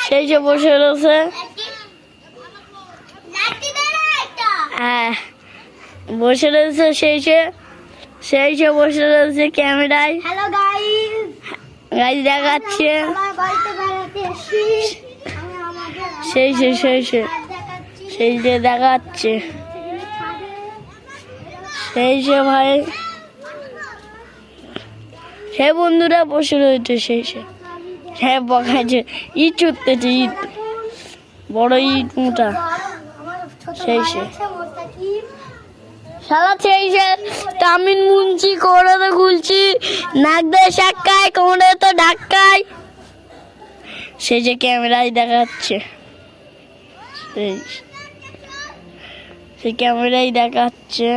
সেই যে বসে রয়েছে। হ্যাঁ বসে রয়েছে সেই যে বসে রয়েছে ক্যামেরায়। হ্যালো গাইস, গাইজ দেখাচ্ছে আমার বাড়িতে বেড়াতে এসেছি। সেই যে দেখাচ্ছে সেই যে ভাই সে বন্ধুরা বসে রয়েছে হ্যাঁ বকাছে ইট ছুটতেছে, ইট বড় ইট মোটা সেই শালা তামিন মুনছি, কোমরে খুলছি, নাক দিয়ে সাক্কায়, কোমরে তো ঢাক্কায়। সেই যে ক্যামেরায় দেখাচ্ছে সেই ক্যামেরায় দেখাচ্ছে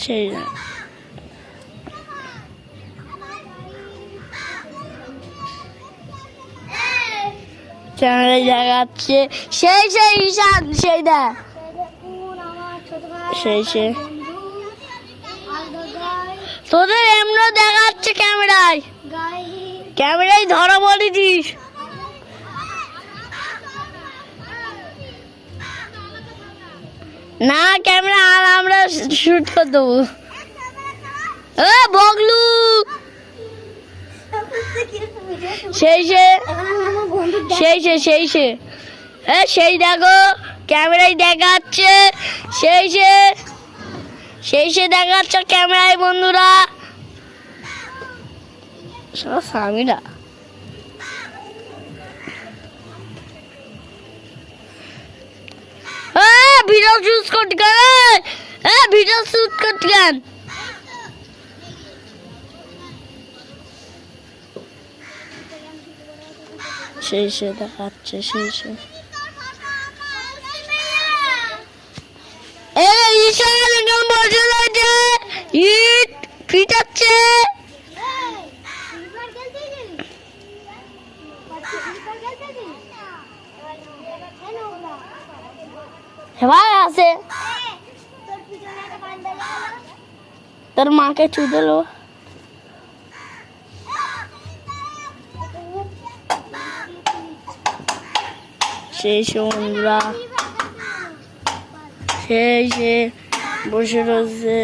সেই ক্যামেরায় দেখাচ্ছে সেই ঈশান সেই দেখ সেই তোদের এমনি দেখাচ্ছে ক্যামেরায় ধরা বলেছিস না ক্যামেরা আর আমরা শুট করে দেবো। বগলু সেই দেখো ক্যামেরায় দেখাচ্ছে সেই দেখাচ্ছে ক্যামেরায় বন্ধুরা স্বামীরা। ভিডিও শুট করতে গেল, ভিডিও শুট করতে গেল সেই দেখাচ্ছে ইট ফিটাচ্ছে ভাই আছে তোর মাকে চুদেলো সেই বন্ধুরা সেই বসে রয়েছে।